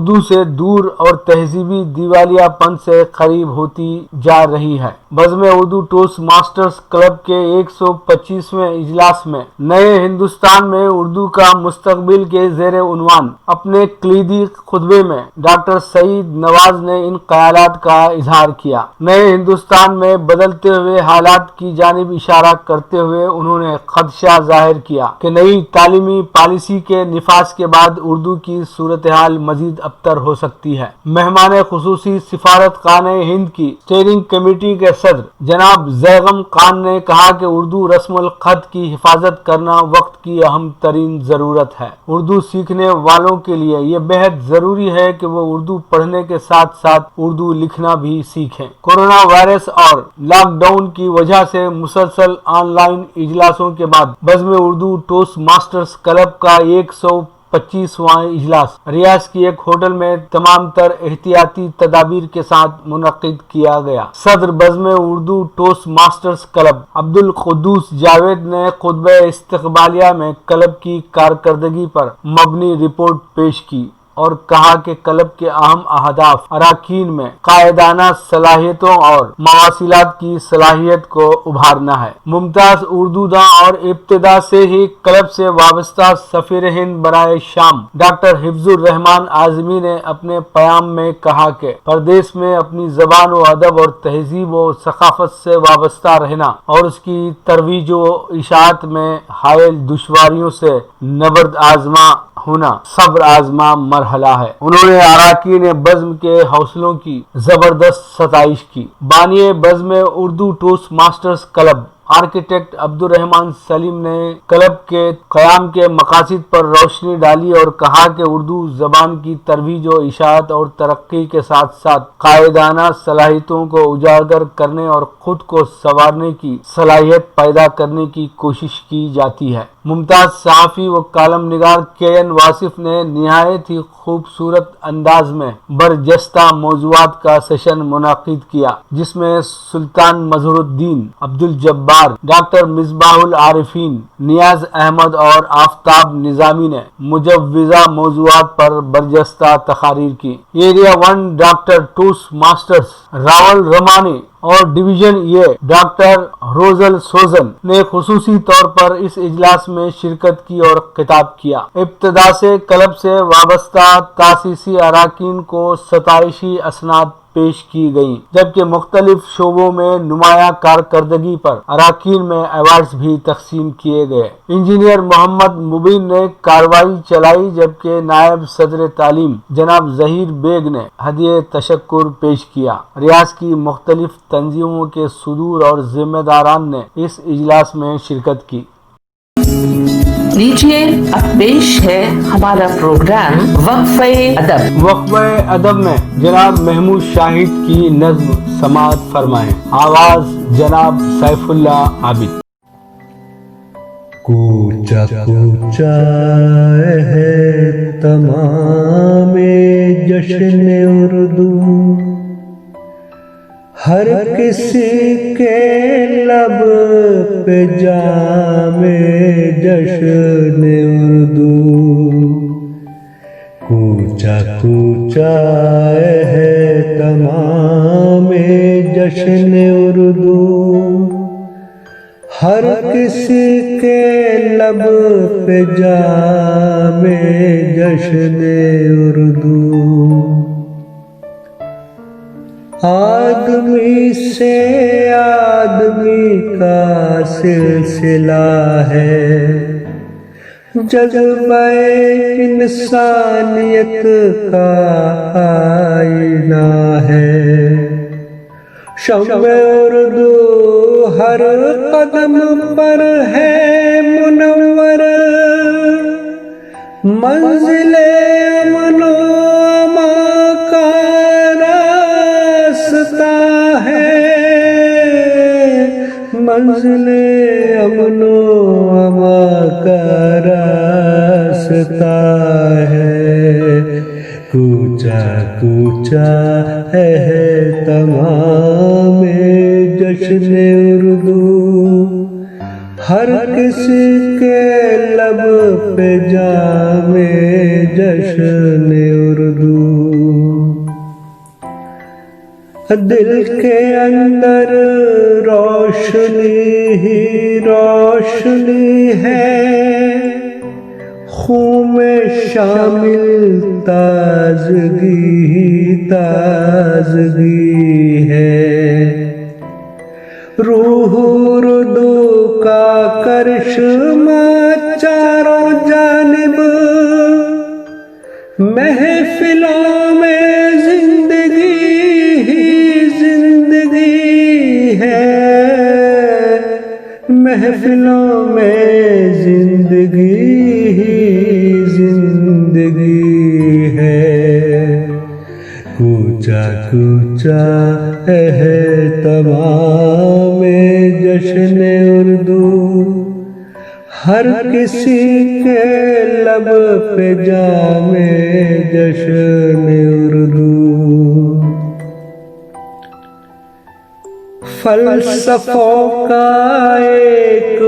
اردو سے دور اور تہذیبی دیوالیہ پن سے قریب ہوتی جا رہی ہے۔ بزم اردو ٹوسٹ ماسٹرز کلب کے 125ویں اجلاس میں نئے ہندوستان میں اردو کا مستقبل کے زیر عنوان اپنے کلیدی خطبے میں ڈاکٹر سعید نواز نے ان خیالات کا اظہار کیا۔ نئے ہندوستان میں بدلتے ہوئے حالات کی جانب اشارہ کرتے ہوئے انہوں نے خدشہ ظاہر کیا کہ نئی تعلیمی پالیسی کے نفاذ کے بعد اردو کی صورتحال مزید ابتر ہو سکتی ہے۔ مہمان خصوصی سفارت خانہ ہند کی اسٹیئرنگ کمیٹی کے صدر جناب زیغم خان نے کہا کہ اردو رسم الخط کی حفاظت کرنا وقت کی اہم ترین ضرورت ہے۔ اردو سیکھنے والوں کے لیے یہ بہت ضروری ہے کہ وہ اردو پڑھنے کے ساتھ ساتھ اردو لکھنا بھی سیکھیں۔ کورونا وائرس اور لاک ڈاؤن کی وجہ سے مسلسل آن لائن اجلاسوں کے بعد بزم اردو ٹوسٹ ماسٹرز کلب کا 125واں اجلاس ریاض کی ایک ہوٹل میں تمام تر احتیاطی تدابیر کے ساتھ منعقد کیا گیا۔ صدر بزم Urdu toast masters club Abdul Quddus Javed نے خطبہ استقبالیہ میں کلب کی کارکردگی پر مبنی رپورٹ پیش کی اور کہا کہ کلب کے اہم اہداف اراکین میں قائدانہ صلاحیتوں اور مواصلات کی صلاحیت کو ابھارنا ہے۔ ممتاز اردو داں اور ابتدا سے ہی کلب سے وابستہ سفیر ہند برائے شام ڈاکٹر حفظ الرحمان اعظمی نے اپنے پیام میں کہا کہ پردیس میں اپنی زبان و ادب اور تہذیب و ثقافت سے وابستہ رہنا اور اس کی ترویج و اشاعت میں حائل دشواریوں سے نبرد آزما ہونا صبر آزما مرحلہ ہے۔ انہوں نے اراکین بزم کے حوصلوں کی زبردست ستائش کی۔ بانی بزم Urdu toast masters club architect Abdul Rahman Salim نے کلب کے قیام کے مقاصد پر روشنی ڈالی اور کہا کہ اردو زبان کی ترویج و اشاعت اور ترقی کے ساتھ ساتھ قائدانہ صلاحیتوں کو اجاگر کرنے اور خود کو سنوارنے کی صلاحیت پیدا کرنے کی کوشش کی جاتی ہے۔ ممتاز صحافی و کالم نگار کے این واصف نے نہایت ہی خوبصورت انداز میں برجستہ موضوعات کا سیشن منعقد کیا، جس میں سلطان مظہر الدین عبدالجبار، ڈاکٹر مصباح العارفین، نیاز احمد اور آفتاب نظامی نے مجوزہ موضوعات پر برجستہ تقاریر کی۔ Area 1 doctor toast masters Rawal Ramani اور ڈویژن یہ ڈاکٹر روزل سوزن نے خصوصی طور پر اس اجلاس میں شرکت کی اور خطاب کیا۔ ابتدا سے کلب سے وابستہ تاسیسی اراکین کو ستائشی اسناد پیش کی گئیں، جبکہ مختلف شعبوں میں نمایاں کارکردگی پر اراکین میں ایوارڈز بھی تقسیم کیے گئے۔ انجینئر محمد مبین نے کارروائی چلائی، جبکہ نائب صدر تعلیم جناب ظہیر بیگ نے ہدیہ تشکر پیش کیا۔ ریاض کی مختلف تنظیموں کے صدور اور ذمہ داران نے اس اجلاس میں شرکت کی۔ لیجیے اب پیش ہے ہمارا پروگرام وقفہ ادب۔ وقفہ ادب میں جناب محمود شاہد کی نظم سماعت فرمائیں۔ آواز جناب سیف اللہ عابد۔ کوچا کوچا ہے تمام جشن اردو، ہر کسی کے لب پہ جام جشن اردو۔ کوچا کوچا ہے تمام جشن اردو، ہر کسی کے لب پہ جام جشن اردو۔ آدمی سے آدمی کا سلسلہ ہے، جذبہ انسانیت کا آئینہ ہے۔ شمع اردو ہر قدم پر ہے منور، منزل امن و امان کا راستہ ہے، منزل امن و امان کا راستہ ہے۔ کوچا کوچا ہے تمام جشن اردو، ہر کسی کے لب پہ جام جشن اردو۔ دل کے اندر روشنی ہی روشنی ہے، خون میں شامل تازگی ہی تازگی ہے، روح اردو کا کرشمہ چاروں جانب، محفلوں میں زندگی ہی زندگی ہے، محفلوں میں زندگی ہی زندگی ہے، کوچا کوچا ہے تمام جشن اردو، ہر کسی کے لب پہ جام جشن اردو، فلسفوں کا ایک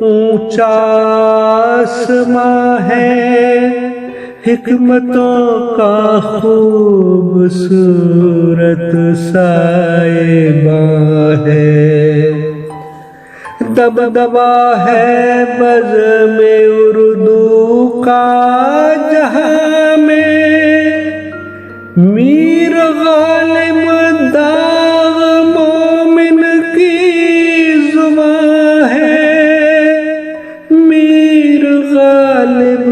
اونچا آسماں ہے، حکمتوں کا خوبصورت سائباں ہے، دبدبا ہے بزم اردو کا جہاں میں، میر غالب داغ مومن کی زباں ہے، میر غالب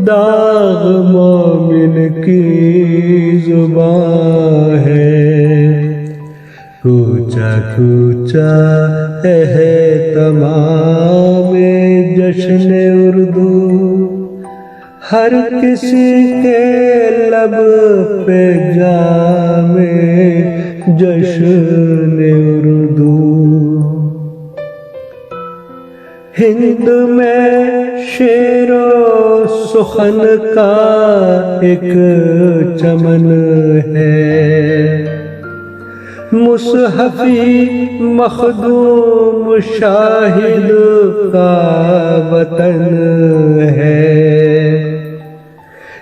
داغ مومن کی زباں ہے، کوچا کوچا ہے تمام جشن اردو، ہر کسی کے لب پہ جام جشن اردو، ہند میں شعر و سخن کا ایک چمن ہے، مصحفی مخدوم شاہد کا وطن ہے،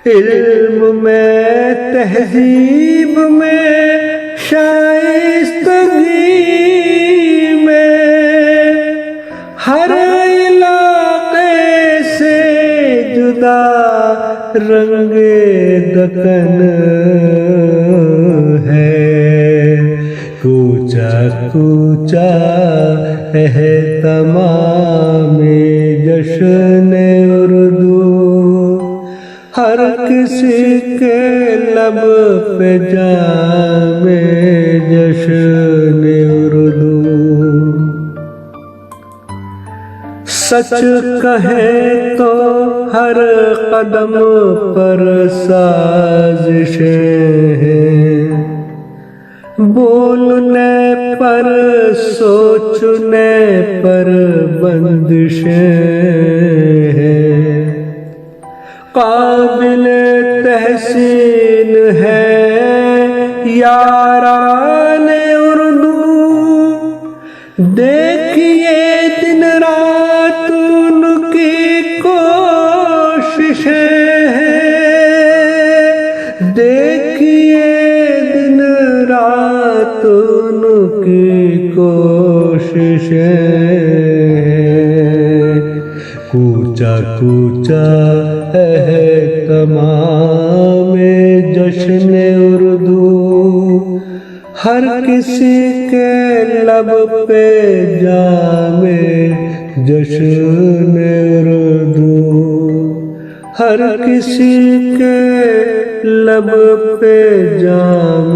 علم میں تہذیب میں شائستگی میں، ہر علاقے سے جدا رنگ دکن ہے، کوچا کوچا ہے تمام جشن اردو، ہر کسی کے لب پہ جام جشن اردو، سچ کہیں تو ہر قدم پر سازشیں ہیں، بولنے پر سوچنے پر بندشیں ہیں، قابل تحسین ہے یاران اردو، دیکھیے دن رات ان کی کوششیں ہیں، دیکھیے دن رات ان کی کوششیں ہیں، کوچا کوچا ہے تمام جشن اردو، ہر کسی کے لب پہ جام جشن اردو، ہر کسی کے لب پہ جام